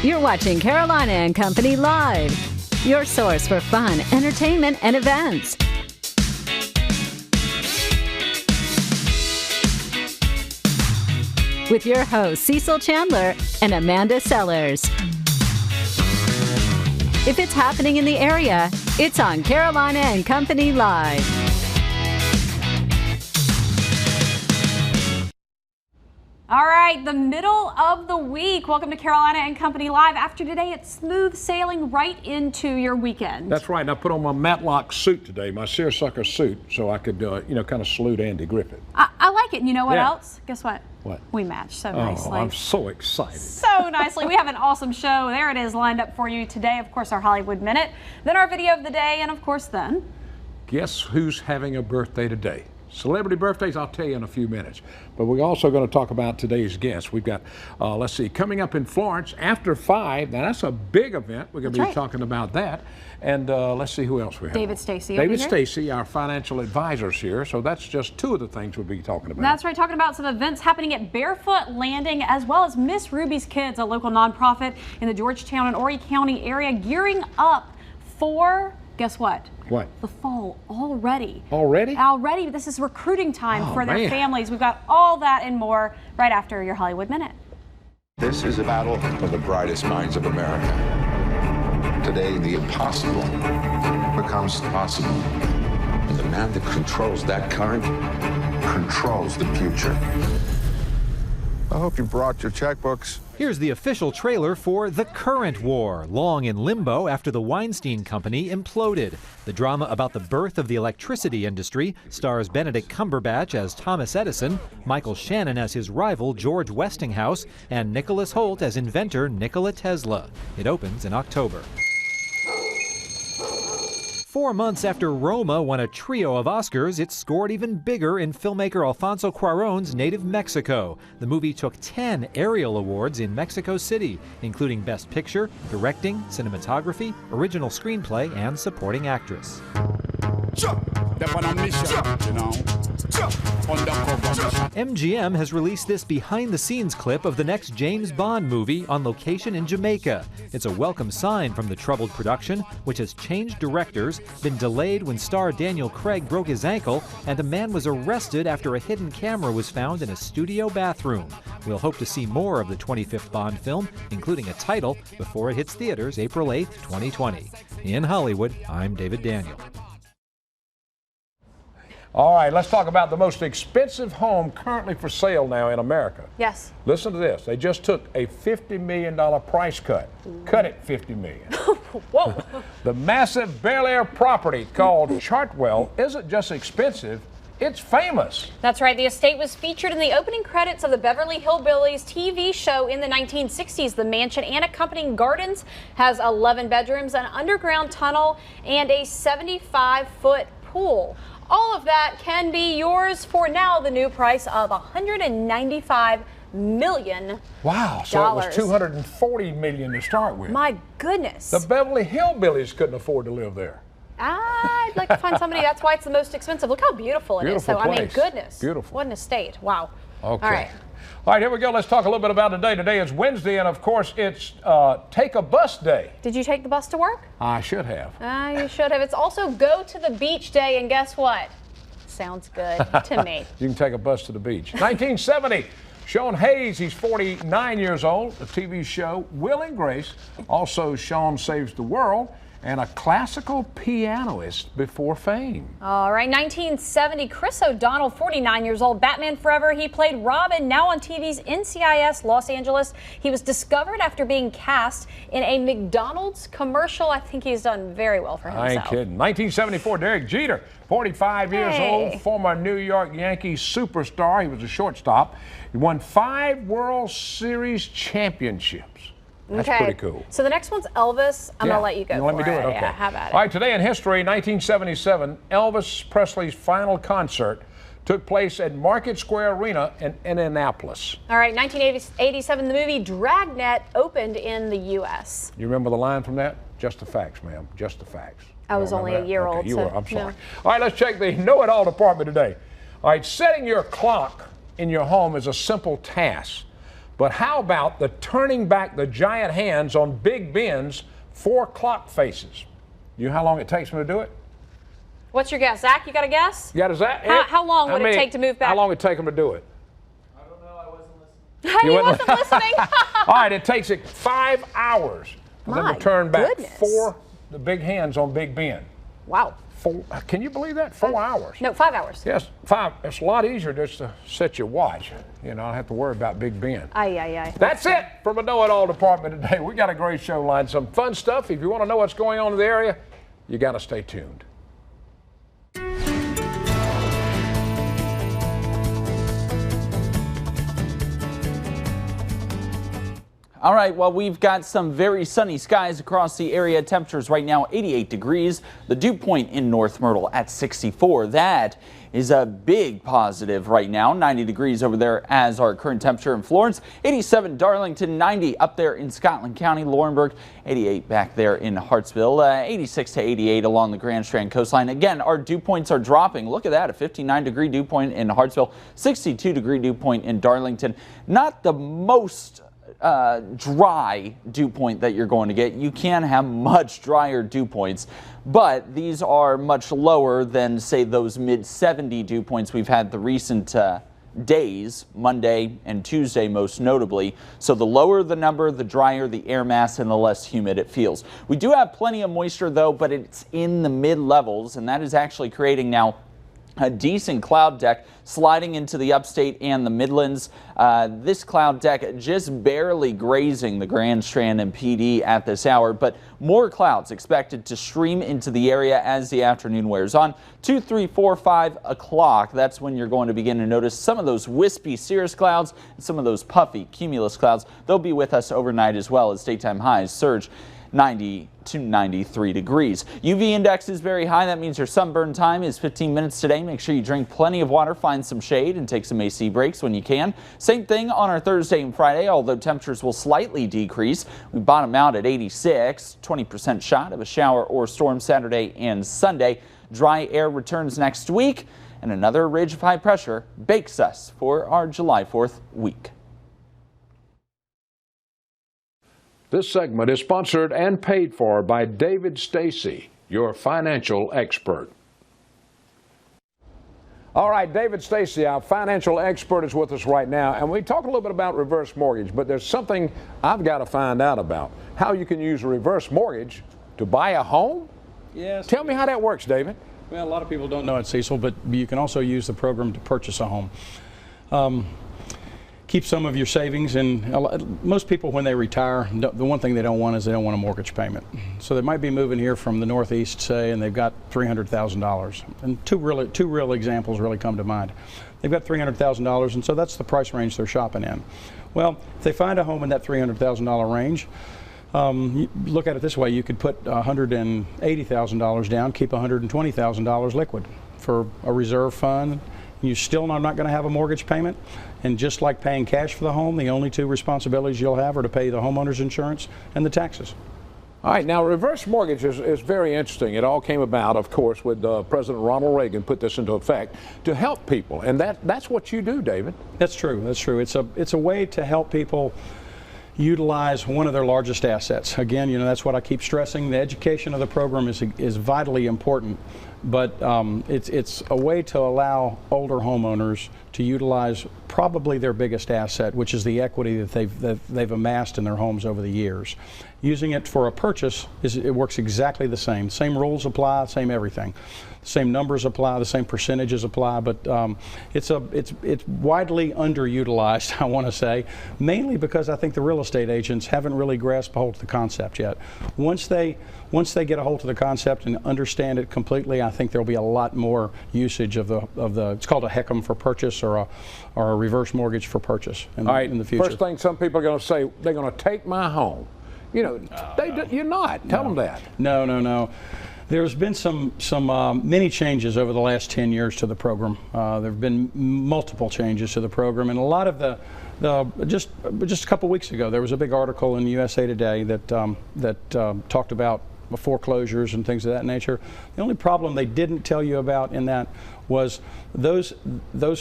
You're watching Carolina and Company Live, your source for fun, entertainment, and events. With your hosts, Cecil Chandler and Amanda Sellers. If it's happening in the area, it's on Carolina and Company Live. All right, the middle of the week. Welcome to Carolina and Company Live. After today, it's smooth sailing right into your weekend. That's right. And I put on my Matlock suit today, my seersucker suit, so I could, kind of salute Andy Griffith. I like it. And you know what else? Guess what? What? We match so nicely. Oh, I'm so excited. So nicely. We have an awesome show. There it is lined up for you today. Of course, our Hollywood Minute, then our video of the day, and of course, then. Guess who's having a birthday today? Celebrity birthdays, I'll tell you in a few minutes. But we're also going to talk about today's guest. We've got, let's see, coming up in Florence after 5. Now, that's a big event. We're going to be talking about that. And let's see who else we have. David Stacy. David Stacy, our financial advisor's here. So that's just 2 of the things we'll be talking about. That's right. Talking about some events happening at Barefoot Landing, as well as Miss Ruby's Kids, a local nonprofit in the Georgetown and Horry County area, gearing up for, guess what? What? The fall already. Already? Already. This is recruiting time for their families. We've got all that and more right after your Hollywood Minute. This is a battle for the brightest minds of America. Today, the impossible becomes possible. And the man that controls that current controls the future. I hope you brought your checkbooks. Here's the official trailer for The Current War, long in limbo after the Weinstein Company imploded. The drama about the birth of the electricity industry stars Benedict Cumberbatch as Thomas Edison, Michael Shannon as his rival George Westinghouse, and Nicholas Hoult as inventor Nikola Tesla. It opens in October. 4 months after Roma won a trio of Oscars, it scored even bigger in filmmaker Alfonso Cuarón's native Mexico. The movie took 10 Ariel Awards in Mexico City, including Best Picture, Directing, Cinematography, Original Screenplay, and Supporting Actress. MGM has released this behind-the-scenes clip of the next James Bond movie on location in Jamaica. It's a welcome sign from the troubled production, which has changed directors, been delayed when star Daniel Craig broke his ankle, and a man was arrested after a hidden camera was found in a studio bathroom. We'll hope to see more of the 25th Bond film, including a title, before it hits theaters April 8th, 2020. In Hollywood, I'm David Daniel. All right, let's talk about the most expensive home currently for sale now in America. Yes. Listen to this. They just took a $50 million price cut. Cut it $50 million. Whoa. The massive Bel Air property called Chartwell isn't just expensive, it's famous. That's right. The estate was featured in the opening credits of the Beverly Hillbillies TV show in the 1960s. The mansion and accompanying gardens has 11 bedrooms, an underground tunnel, and a 75-foot pool. All of that can be yours for now, the new price of $195 million. Wow, so it was $240 million to start with. My goodness. The Beverly Hillbillies couldn't afford to live there. I'd like to find somebody, that's why it's the most expensive. Look how beautiful it is. So, I mean, goodness. Beautiful. What an estate. Wow. Okay. All right. All right, here we go. Let's talk a little bit about today. Today is Wednesday, and of course, it's Take a Bus Day. Did you take the bus to work? I should have. You should have. It's also Go to the Beach Day, and guess what? Sounds good to me. You can take a bus to the beach. 1970, Sean Hayes, he's 49 years old. The TV show Will and Grace. Also, Sean Saves the World. And a classical pianist before fame. All right, 1970, Chris O'Donnell, 49 years old, Batman Forever. He played Robin, now on TV's NCIS Los Angeles. He was discovered after being cast in a McDonald's commercial. I think he's done very well for himself. I ain't kidding. 1974, Derek Jeter, 45 years old, former New York Yankees superstar. He was a shortstop. He won 5 World Series championships. That's pretty cool. So the next one's Elvis. I'm going to let you go. Let me do it? Okay. Yeah, how about it? All right, today in history, 1977, Elvis Presley's final concert took place at Market Square Arena in Indianapolis. All right, 1987, the movie Dragnet opened in the U.S. You remember the line from that? Just the facts, ma'am. Just the facts. I was only a year old. I'm sorry. No. All right, let's check the know-it-all department today. All right, setting your clock in your home is a simple task. But how about the turning back the giant hands on Big Ben's 4 clock faces? You know how long it takes them to do it? What's your guess? Zach, you got a guess? Yeah, is that How long would it take to move back? How long would it take them to do it? I don't know. I wasn't listening. He wasn't listening. All right, it takes it 5 hours for them to turn back goodness. the big hands on Big Ben. Wow. Can you believe that? 4 hours. No, 5 hours. Yes, 5. It's a lot easier just to set your watch. You know, I don't have to worry about Big Ben. Aye. That's it from a know-it-all department today. We got a great show lined, some fun stuff. If you want to know what's going on in the area, you got to stay tuned. All right, well, we've got some very sunny skies across the area. Temperatures right now 88 degrees. The dew point in North Myrtle at 64. That is a big positive right now. 90 degrees over there as our current temperature in Florence. 87 Darlington, 90 up there in Scotland County, Laurinburg, 88 back there in Hartsville, 86 to 88 along the Grand Strand coastline. Again, our dew points are dropping. Look at that, a 59-degree dew point in Hartsville, 62-degree dew point in Darlington. Not the most dry dew point that you're going to get. You can have much drier dew points, but these are much lower than, say, those mid-70 dew points we've had the recent days, Monday and Tuesday most notably. So the lower the number, the drier the air mass and the less humid it feels. We do have plenty of moisture though, but it's in the mid-levels, and that is actually creating now a decent cloud deck sliding into the upstate and the Midlands. This cloud deck just barely grazing the Grand Strand and PD at this hour, but more clouds expected to stream into the area as the afternoon wears on. 2, 3, 4, 5 o'clock, that's when you're going to begin to notice some of those wispy cirrus clouds and some of those puffy cumulus clouds. They'll be with us overnight as well as daytime highs surge 90 to 93 degrees. UV index is very high. That means your sunburn time is 15 minutes today. Make sure you drink plenty of water, find some shade, and take some AC breaks when you can. Same thing on our Thursday and Friday, although temperatures will slightly decrease. We bottom out at 86, 20% shot of a shower or storm Saturday and Sunday. Dry air returns next week, and another ridge of high pressure bakes us for our July 4th week. This segment is sponsored and paid for by David Stacy, your financial expert. All right, David Stacy, our financial expert, is with us right now, and we talk a little bit about reverse mortgage, but there's something I've got to find out about, how you can use a reverse mortgage to buy a home? Yes. Tell me how that works, David. Well, a lot of people don't know it, Cecil, but you can also use the program to purchase a home. Keep some of your savings, and most people when they retire, the one thing they don't want is they don't want a mortgage payment. So they might be moving here from the Northeast, say, and they've got $300,000. And two real examples really come to mind. They've got $300,000, and so that's the price range they're shopping in. Well, if they find a home in that $300,000 range, look at it this way: you could put $180,000 down, keep $120,000 liquid for a reserve fund. You still are not going to have a mortgage payment, and just like paying cash for the home, the only two responsibilities you'll have are to pay the homeowner's insurance and the taxes. All right, now reverse mortgage is very interesting. It all came about, of course, with President Ronald Reagan put this into effect to help people, and that's what you do, David. That's true. That's true. It's a way to help people utilize one of their largest assets. Again, you know, that's what I keep stressing. The education of the program is vitally important, but it's a way to allow older homeowners to utilize probably their biggest asset, which is the equity that they've amassed in their homes over the years. Using it for a purchase, it works exactly the same. Same rules apply, same everything. Same numbers apply, the same percentages apply, but it's widely underutilized, I want to say, mainly because I think the real estate agents haven't really grasped a hold of the concept yet. Once they get a hold of the concept and understand it completely, I think there'll be a lot more usage of the it's called a HECM for purchase or a reverse mortgage for purchase in the future. First thing some people are going to say, they're going to take my home. You know, you're not. Tell them that. No. There's been some many changes over the last 10 years to the program. There have been multiple changes to the program, and a lot of just a couple weeks ago, there was a big article in USA Today that talked about foreclosures and things of that nature. The only problem they didn't tell you about in that was those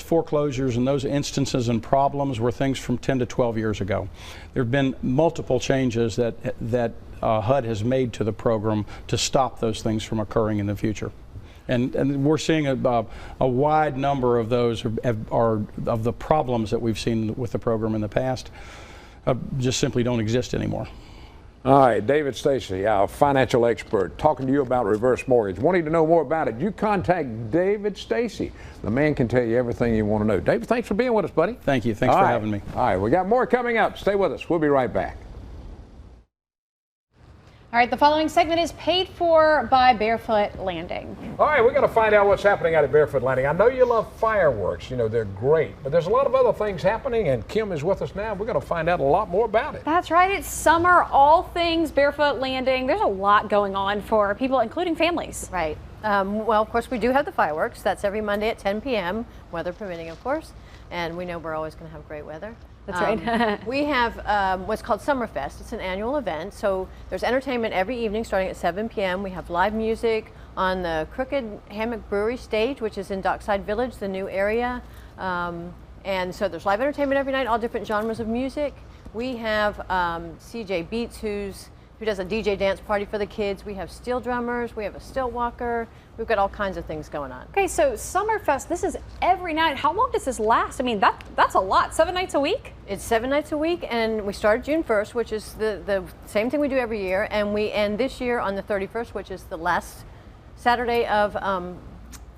foreclosures and those instances and problems were things from 10 to 12 years ago. There have been multiple changes that HUD has made to the program to stop those things from occurring in the future. And we're seeing a wide number of those are of the problems that we've seen with the program in the past just simply don't exist anymore. All right, David Stacy, our financial expert, talking to you about reverse mortgage. Wanting to know more about it, you contact David Stacy. The man can tell you everything you want to know. David, thanks for being with us, buddy. Thank you. Thanks for having me. All right, we got more coming up. Stay with us. We'll be right back. All right, the following segment is paid for by Barefoot Landing. All right, we're going to find out what's happening out at Barefoot Landing. I know you love fireworks. You know, they're great. But there's a lot of other things happening, and Kim is with us now. We're going to find out a lot more about it. That's right. It's summer, all things Barefoot Landing. There's a lot going on for people, including families. Right. Well, of course, we do have the fireworks. That's every Monday at 10 p.m., weather permitting, of course. And we know we're always going to have great weather. That's right. We have what's called Summerfest. It's an annual event. So there's entertainment every evening starting at 7 p.m. We have live music on the Crooked Hammock Brewery stage, which is in Dockside Village, the new area. And so there's live entertainment every night, all different genres of music. We have CJ Beats, who does a DJ dance party for the kids. We have steel drummers. We have a stilt walker. We've got all kinds of things going on. Okay, so Summerfest, this is every night. How long does this last? I mean, that's a lot. 7 nights a week? It's 7 nights a week, and we started June 1st, which is the same thing we do every year, and we end this year on the 31st, which is the last Saturday of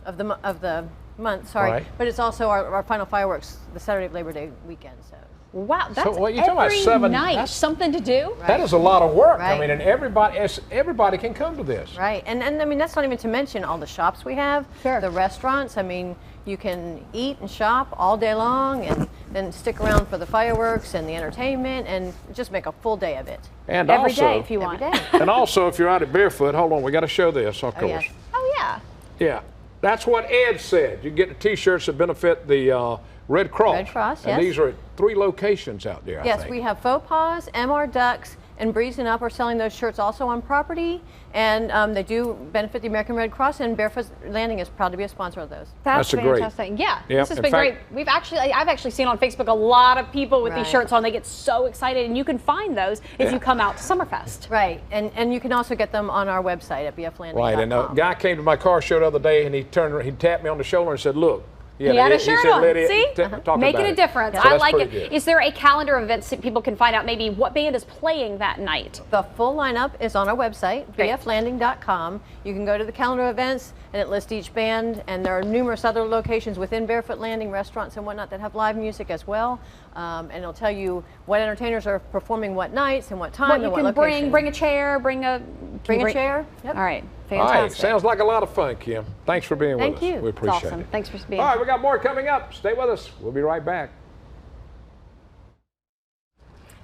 the month. Sorry, Right. But it's also our final fireworks, the Saturday of Labor Day weekend. So. Wow, that's what you talking about, every 7 night. that's- Something to do? That is a lot of work. I Right. mean, and everybody can come to this. Right, and I mean, that's not even to mention all the shops we have, Sure. the restaurants. I mean, you can eat and shop all day long and then stick around for the fireworks and the entertainment and just make a full day of it. And Every also, day if you want. Every day. and also, if you're out at Barefoot, hold on, we got to show this, of Oh, course. yes. Oh, yeah. Yeah, that's what Ed said. You get the T-shirts that benefit the Red Cross. Red Cross, And yes. these are at 3 locations out there, I Yes, think. we have Faux Pas, MR Ducks, and Breezing Up are selling those shirts also on property, and they do benefit the American Red Cross, and Barefoot Landing is proud to be a sponsor of those. That's a great- fantastic. Yeah, Yep, this has in been fact- great. I've actually seen on Facebook a lot of people with these Right. shirts on. They get so excited, and you can find those if Yeah. you come out to Summerfest. Right, and you can also get them on our website at bflanding.com. Right, and a guy came to my car show the other day, and he tapped me on the shoulder and said, "Look." He had a shirt said, on. "Lydia, See? talk Making about a it." difference. So I that's like pretty it. good. Is there a calendar of events that people can find out maybe what band is playing that night? The full lineup is on our website, Great. bflanding.com. You can go to the calendar of events, and it lists each band, and there are numerous other locations within Barefoot Landing, restaurants and whatnot, that have live music as well. And it'll tell you what entertainers are performing what nights and what time What and you what can location. bring a chair, bring a chair. Yep. All right, All right, fantastic. sounds like a lot of fun, Kim. Thanks for being Thank with us. you. We It's appreciate awesome. it. Thanks for being. All right, we got more coming up. Stay with us. We'll be right back.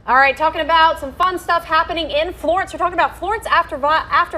All right, talking about some fun stuff happening in Florence. We're talking about Florence After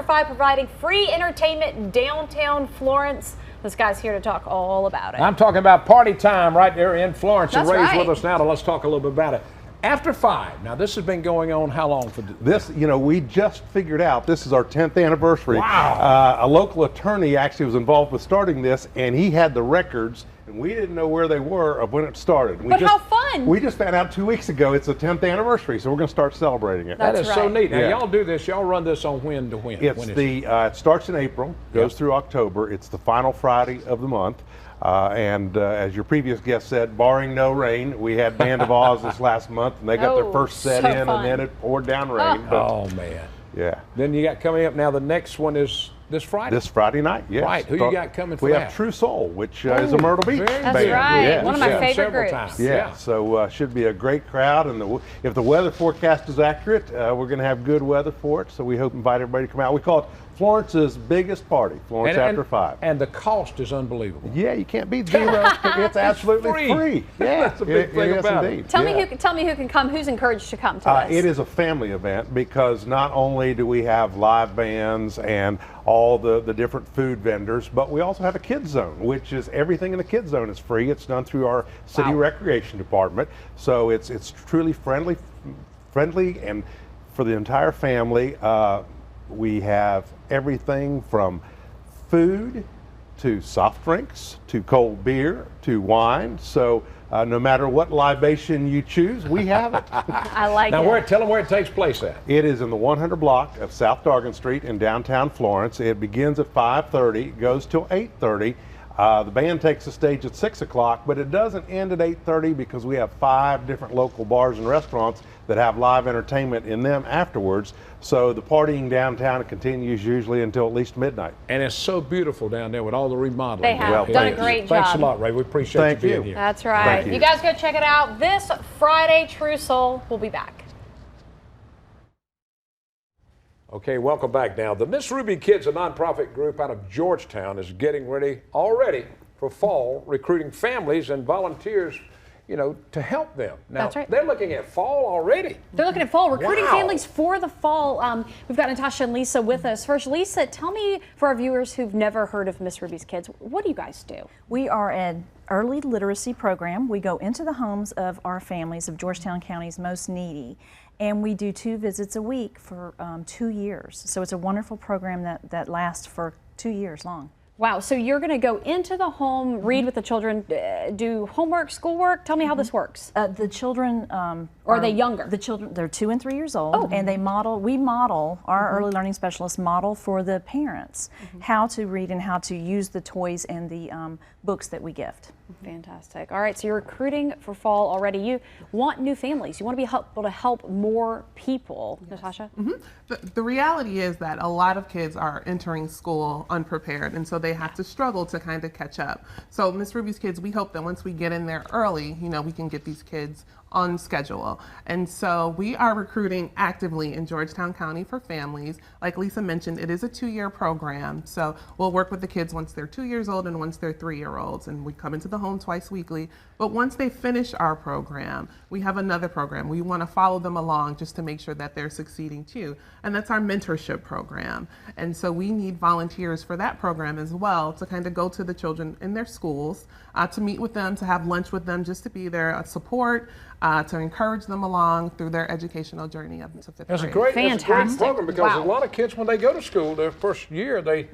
5 providing free entertainment in downtown Florence. This guy's here to talk all about it. I'm talking about party time right there in Florence. That's and Ray's right. with us now, let's talk a little bit about it. After 5. Now, this has been going on how long for This, you know, we just figured out this is our 10th anniversary. Wow. A local attorney actually was involved with starting this, and he had the records, and we didn't know where they were of when it started. But how fun! We just found out 2 weeks ago it's the 10th anniversary, so we're going to start celebrating it. That That's is so right. neat. Now, Yeah. y'all do this. Y'all run this on when to when? It's When is the it starts in April, goes through October. It's the final Friday of the month. And as your previous guest said, barring no rain, we had Band of Oz this last month, and they got Oh, their first set so in, fun. and then it poured down rain. But Oh, man. yeah. Then you got coming up now, the next one is this Friday. This Friday night, yes. Right. Who you got coming for We that? have True Soul, which is a Myrtle Beach very band. That's right. Yeah. One of my Yeah, favorite several groups. times. Yeah, so should be a great crowd, and if the weather forecast is accurate, we're going to have good weather for it. So we hope to invite everybody to come out. We call it Florence's biggest party, Florence After 5. And the cost is unbelievable. Yeah, you can't beat zero. It's absolutely free. free. Yeah, That's a big thing yes, about it. indeed. Tell me Yeah. who can come. Who's encouraged to come to this? It is a family event because not only do we have live bands and all the different food vendors, but we also have a kids zone, which is everything in the kids zone is free. It's done through our city recreation department, so it's truly friendly and for the entire family. We have everything from food to soft drinks to cold beer to wine. So no matter what libation you choose, we have it. I like Now, it. tell them where it takes place at. It is in the 100 block of South Dargan Street in downtown Florence. It begins at 5:30, goes till 8:30. The band takes the stage at 6 o'clock, but it doesn't end at 8:30 because we have 5 different local bars and restaurants that have live entertainment in them afterwards. So the partying downtown continues usually until at least midnight. And it's so beautiful down there with all the remodeling. They have done a great job. Thanks a lot, Ray. We appreciate you being here. That's right. Thank you. You guys go check it out this Friday. True Soul. We'll be back. Okay, welcome back now. The Miss Ruby Kids, a nonprofit group out of Georgetown, is getting ready already for fall, recruiting families and volunteers, you know, to help them. Now, That's right. They're looking at fall already. They're looking at fall, recruiting Wow. families for the fall. We've got Natasha and Lisa with us. First, Lisa, tell me, for our viewers who've never heard of Miss Ruby's Kids, what do you guys do? We are an early literacy program. We go into the homes of our families of Georgetown County's most needy, and we do 2 visits a week for 2 years. So it's a wonderful program that lasts for 2 years long. Wow, so you're going to go into the home, read with the children, do homework, schoolwork. Tell me how this works. The children Or are they younger? The children, they're 2 and 3 years old, and we model, our early learning specialists model for the parents how to read and how to use the toys and the books that we gift. Fantastic. All right, so you're recruiting for fall already. You want new families. You want to be able to help more people. Natasha? The reality is that a lot of kids are entering school unprepared, and so they have to struggle to kind of catch up. So Miss Ruby's Kids, we hope that once we get in there early, you know, we can get these kids on schedule. And so we are recruiting actively in Georgetown County for families. Like Lisa mentioned, it is a 2-year program. So we'll work with the kids once they're 2 years old and once they're 3-year-olds, and we come into the home twice weekly. But once they finish our program, we have another program. We want to follow them along just to make sure that they're succeeding too. And that's our mentorship program. And so we need volunteers for that program as well to kind of go to the children in their schools, to meet with them, to have lunch with them, just to be their support, to encourage them along through their educational journey up to 5th grade. That's a great program because Wow. a lot of kids, when they go to school their first year, they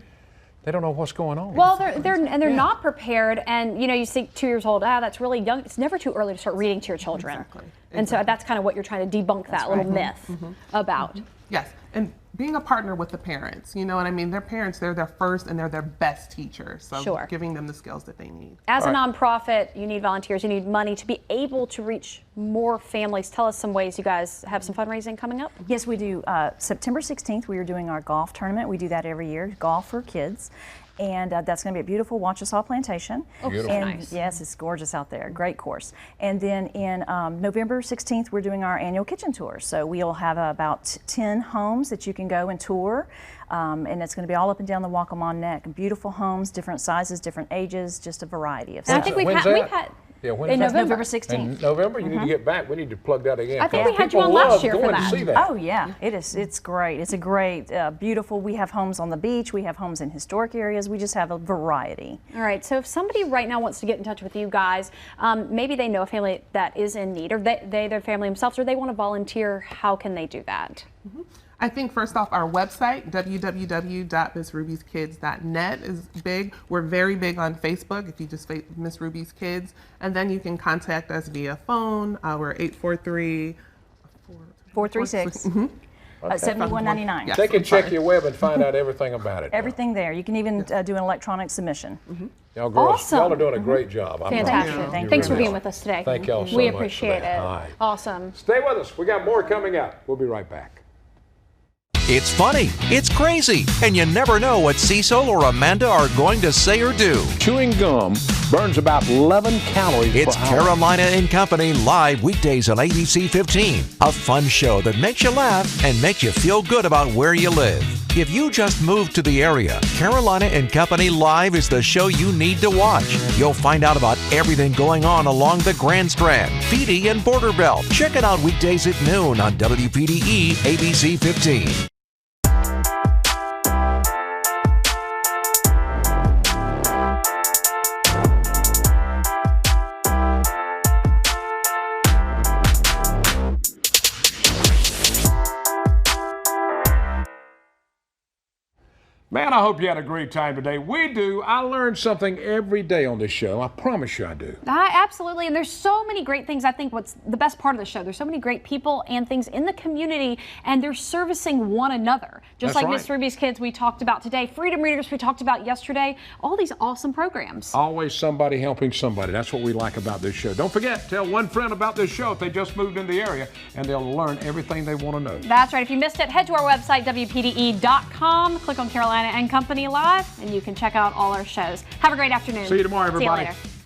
don't know what's going on. Well, they're not prepared, and you know, you think 2 years old, that's really young. It's never too early to start reading to your children. Exactly. And so that's kind of what you're trying to debunk that little myth about. Yes, and being a partner with the parents, you know what I mean? Their parents, they're their first and they're their best teachers. So Sure. giving them the skills that they need. As a nonprofit, you need volunteers, you need money to be able to reach more families. Tell us some ways you guys have some fundraising coming up. Yes, we do. September 16th, we are doing our golf tournament. We do that every year, golf for kids. And that's going to be at beautiful Wachesaw Plantation. Oh, Beautiful. And nice. yes, it's gorgeous out there. Great course. And then in November 16th, we're doing our annual kitchen tour. So we'll have about 10 homes that you can go and tour. And it's going to be all up and down the Waccamaw Neck. Beautiful homes, different sizes, different ages, just a variety of And I stuff. think we've When's had that? Yeah, when in is that? November. November 16th. In November, you need to get back. We need to plug that again. I think we had People you on last love year for going that. to see that. Oh yeah, it is. It's great. It's a great, beautiful. We have homes on the beach. We have homes in historic areas. We just have a variety. All right, so if somebody right now wants to get in touch with you guys, maybe they know a family that is in need, or their family themselves, or they want to volunteer, how can they do that? I think first off, our website, www.missrubyskids.net is big. We're very big on Facebook, if you just Miss Ruby's Kids. And then you can contact us via phone. We're 843-436. 7199. Yes, They can I'm check sorry. your web and find out everything about it. Everything there. You can even do an electronic submission. Y'all girls, Awesome. y'all are doing a great job. I'm Fantastic. proud of you. Thanks for really being are. with us today. Thank y'all so We much for appreciate that. it. All right. Awesome. Stay with us. We got more coming up. We'll be right back. It's funny, it's crazy, and you never know what Cecil or Amanda are going to say or do. Chewing gum burns about 11 calories It's per hour. Carolina and Company live weekdays on ABC 15. A fun show that makes you laugh and makes you feel good about where you live. If you just moved to the area, Carolina and Company Live is the show you need to watch. You'll find out about everything going on along the Grand Strand, Feedy, and Border Belt. Check it out weekdays at noon on WPDE ABC 15. Man, I hope you had a great time today. We do. I learn something every day on this show. I promise you I do. Absolutely. And there's so many great things. I think what's the best part of the show, there's so many great people and things in the community, and they're servicing one another. Just like Miss Ruby's Kids we talked about today, Freedom Readers we talked about yesterday, all these awesome programs. Always somebody helping somebody. That's what we like about this show. Don't forget, tell one friend about this show if they just moved in the area, and they'll learn everything they want to know. That's right. If you missed it, head to our website, WPDE.com, click on Carolina and Company Live, and you can check out all our shows. Have a great afternoon. See you tomorrow, everybody. See you later.